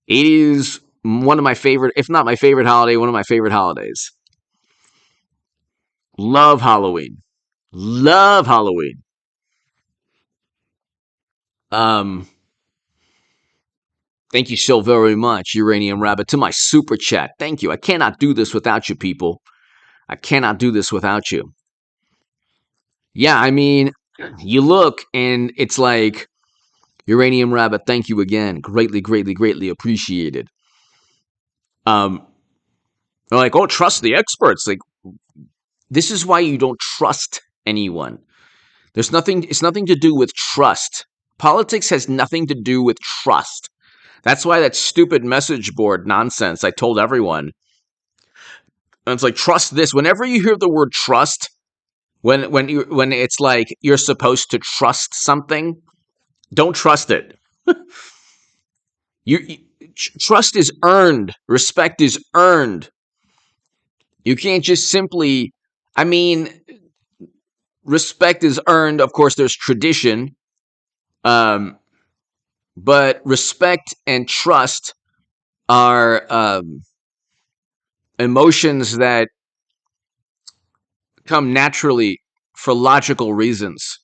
It is one of my favorite, if not my favorite holiday, one of my favorite holidays. Love Halloween. Love Halloween. Um, Thank you so very much, Uranium Rabbit, to my super chat. Thank you. I cannot do this without you, people. I cannot do this without you. Yeah, I mean, you look and it's like, Uranium Rabbit, thank you again. Greatly, greatly, greatly appreciated. Um, they're like, oh, trust the experts. Like, this is why you don't trust anyone. It's nothing to do with trust. Politics has nothing to do with trust. That's why that stupid message board nonsense I told everyone. And it's like, trust this. Whenever you hear the word trust, when it's like you're supposed to trust something, don't trust it. you trust is earned. Respect is earned. You can't just simply, I mean, respect is earned. Of course, there's tradition. Um, but respect and trust are emotions that come naturally for logical reasons,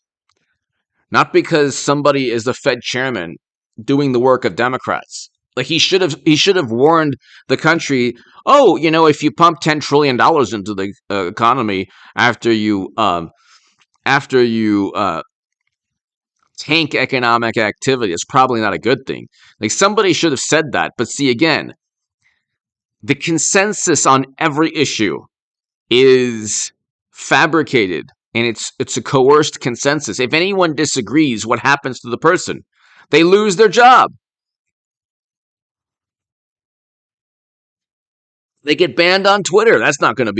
not because somebody is the Fed chairman doing the work of Democrats. Like he should have warned the country. Oh, you know, if you pump $10 trillion into the economy after you tank economic activity, it's probably not a good thing. Like somebody should have said that. But see, again, the consensus on every issue is fabricated, and it's a coerced consensus. If anyone disagrees, what happens to the person? They lose their job. They get banned on Twitter. That's not going to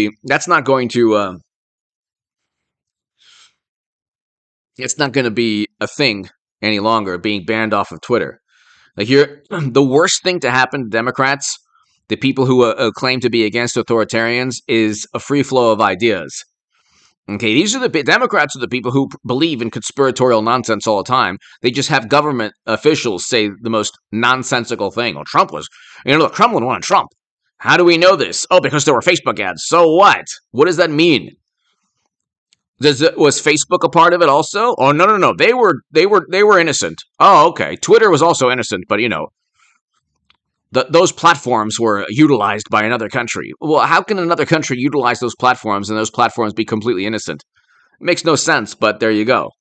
it's not going to be a thing any longer, being banned off of Twitter. Like you're the worst thing to happen to Democrats, the people who claim to be against authoritarians, is a free flow of ideas. Okay, these are the Democrats are the people who believe in conspiratorial nonsense all the time. They just have government officials say the most nonsensical thing. Well, Trump was, look, Kremlin wanted Trump. How do we know this? Oh, because there were Facebook ads. So what? What does that mean? Was Facebook a part of it also? Oh, no, no, no. They were innocent. Oh, okay. Twitter was also innocent, but those platforms were utilized by another country. Well, how can another country utilize those platforms and those platforms be completely innocent? It makes no sense, but there you go.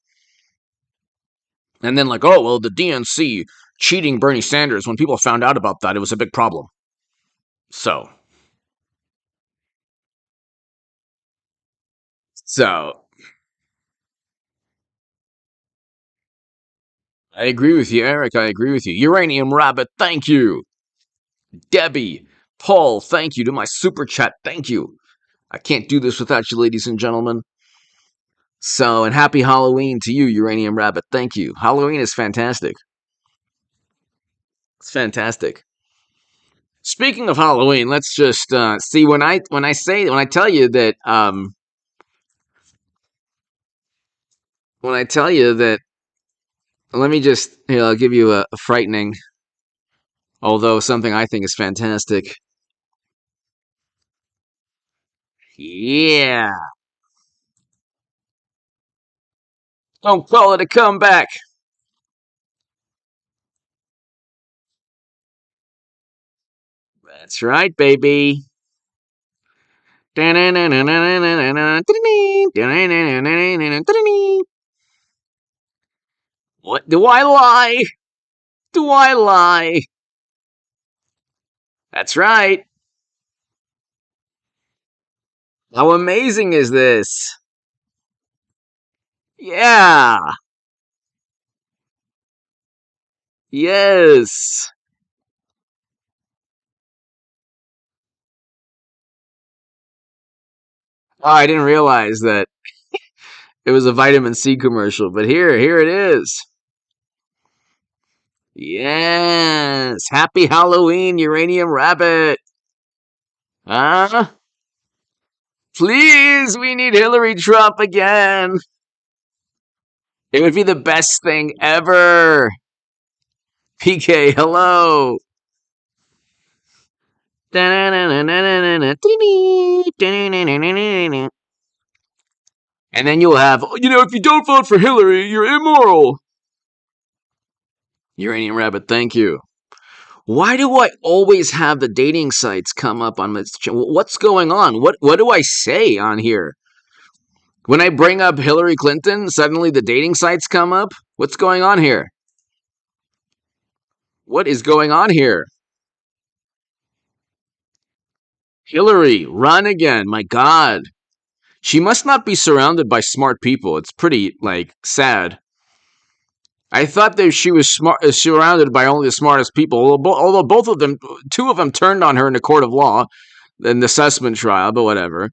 And then like, oh, well, the DNC cheating Bernie Sanders, when people found out about that, it was a big problem. So, so I agree with you, Eric. I agree with you. Uranium Rabbit, thank you. Debbie, Paul, thank you. To my super chat, thank you. I can't do this without you, ladies and gentlemen. So, and happy Halloween to you, Uranium Rabbit. Thank you. Halloween is fantastic. It's fantastic. Speaking of Halloween, let's just see when I tell you that when I tell you that let me just I'll give you a frightening, although something I think is fantastic. Yeah, don't call it a comeback. That's right, baby. What do I lie? Do I lie? That's right. How amazing is this? Yeah. Yes. Oh, I didn't realize that it was a vitamin C commercial, but here it is. Yes. Happy Halloween, Uranium Rabbit. Huh? Please, we need Hillary Trump again. It would be the best thing ever. PK, hello. And then you'll have, if you don't vote for Hillary, you're immoral. Uranium Rabbit, thank you. Why do I always have the dating sites come up on this? What's going on? What do I say on here? When I bring up Hillary Clinton, suddenly the dating sites come up? What's going on here? What is going on here? Hillary, run again. My God. She must not be surrounded by smart people. It's pretty, sad. I thought that she was surrounded by only the smartest people, although both of them, two of them turned on her in the court of law in the Sussman trial, but whatever.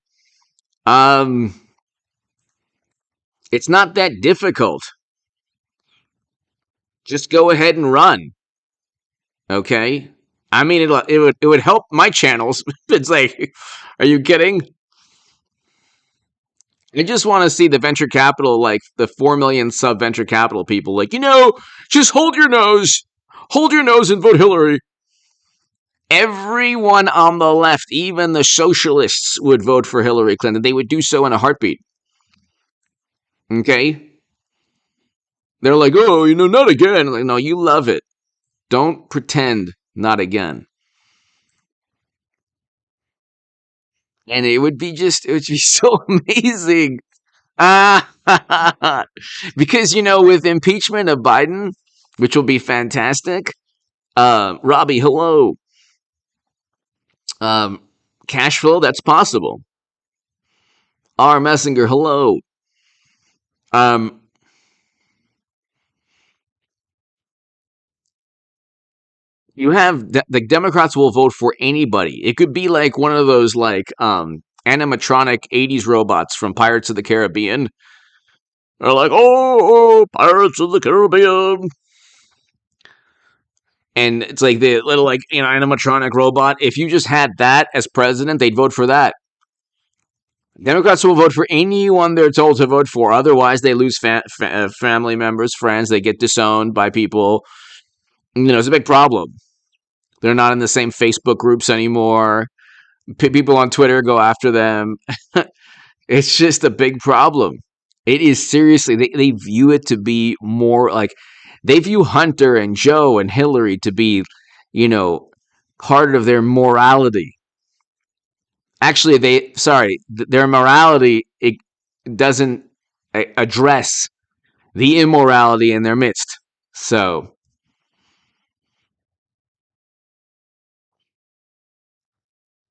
It's not that difficult. Just go ahead and run. Okay? I mean, it would help my channels. It's like, are you kidding? I just want to see the venture capital, the 4 million sub venture capital people, just hold your nose and vote Hillary. Everyone on the left, even the socialists, would vote for Hillary Clinton. They would do so in a heartbeat. Okay? They're like, oh, not again. Like, no, you love it. Don't pretend not again. And it would be so amazing. Because, with impeachment of Biden, which will be fantastic. Robbie, hello. Cash flow, that's possible. R. Messinger, hello. You have the Democrats will vote for anybody. It could be like one of those animatronic 80s robots from Pirates of the Caribbean. They're like, oh, Pirates of the Caribbean. And it's like the little animatronic robot. If you just had that as president, they'd vote for that. Democrats will vote for anyone they're told to vote for. Otherwise, they lose family members, friends. They get disowned by people. It's a big problem. They're not in the same Facebook groups anymore. People on Twitter go after them. It's just a big problem. It is seriously. They view it to be more like they view Hunter and Joe and Hillary to be, part of their morality. Actually, their morality, it doesn't address the immorality in their midst. So,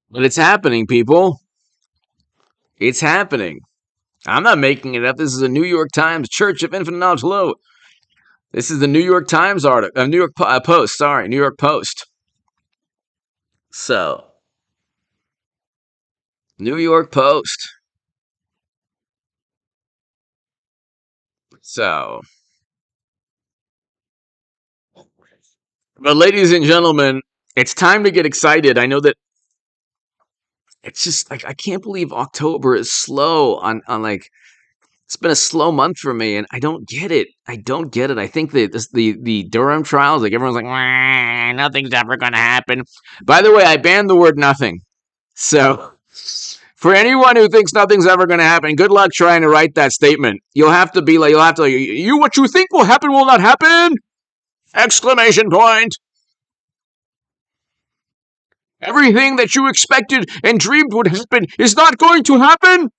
but it's happening, people. It's happening. I'm not making it up. This is a New York Times Church of Infinite Knowledge. Hello. This is the New York Times article. New York Post. Sorry, New York Post. So, New York Post. So, but ladies and gentlemen, it's time to get excited. I know that it's just I can't believe October is slow on it's been a slow month for me, and I don't get it. I don't get it. I think that the Durham trials, everyone's like, nothing's ever going to happen. By the way, I banned the word nothing. So, for anyone who thinks nothing's ever going to happen, good luck trying to write that statement. You'll have to you what you think will happen will not happen! Exclamation point! Everything that you expected and dreamed would happen is not going to happen.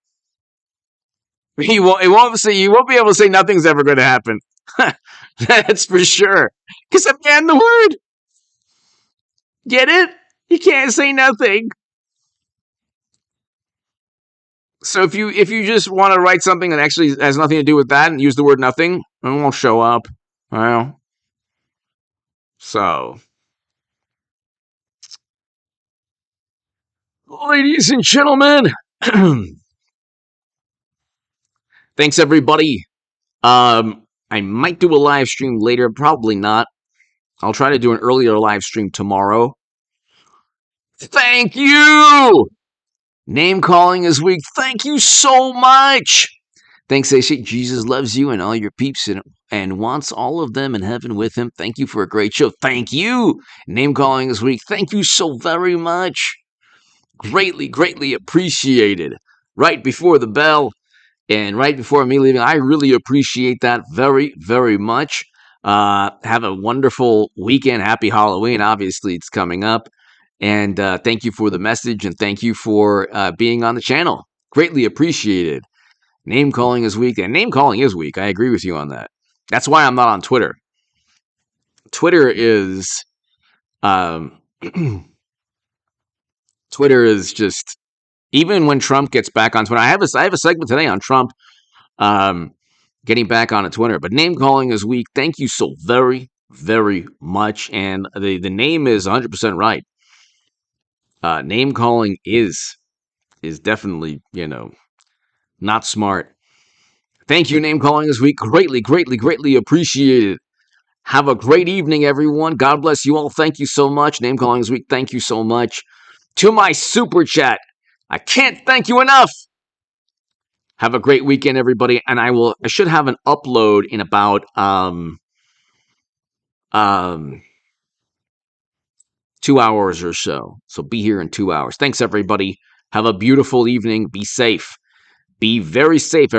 He won't be able to say nothing's ever going to happen. That's for sure. Because I'm getting the word. Get it? You can't say nothing. So if you just want to write something that actually has nothing to do with that and use the word nothing, it won't show up. Well, so ladies and gentlemen, thanks everybody. I might do a live stream later, probably not. I'll try to do an earlier live stream tomorrow. Thank you! Name calling is weak. Thank you so much! Thanks, AC. Jesus loves you and all your peeps and wants all of them in heaven with him. Thank you for a great show. Thank you! Name calling is weak. Thank you so very much. Greatly, greatly appreciated. Right before the bell. And right before me leaving, I really appreciate that very, very much. Have a wonderful weekend. Happy Halloween. Obviously, it's coming up. And thank you for the message, and thank you for being on the channel. Greatly appreciated. Name calling is weak, and name calling is weak. I agree with you on that. That's why I'm not on Twitter. Twitter is... Twitter is just... Even when Trump gets back on Twitter, I have a segment today on Trump getting back on Twitter. But name calling is weak. Thank you so very, very much. And the name is 100% right. Name calling is definitely, not smart. Thank you, name calling this week. Greatly, greatly, greatly appreciated. Have a great evening, everyone. God bless you all. Thank you so much. Name calling this week. Thank you so much. To my super chat, I can't thank you enough. Have a great weekend, everybody. And I should have an upload in about 2 hours or so. So be here in 2 hours. Thanks, everybody. Have a beautiful evening. Be safe. Be very safe.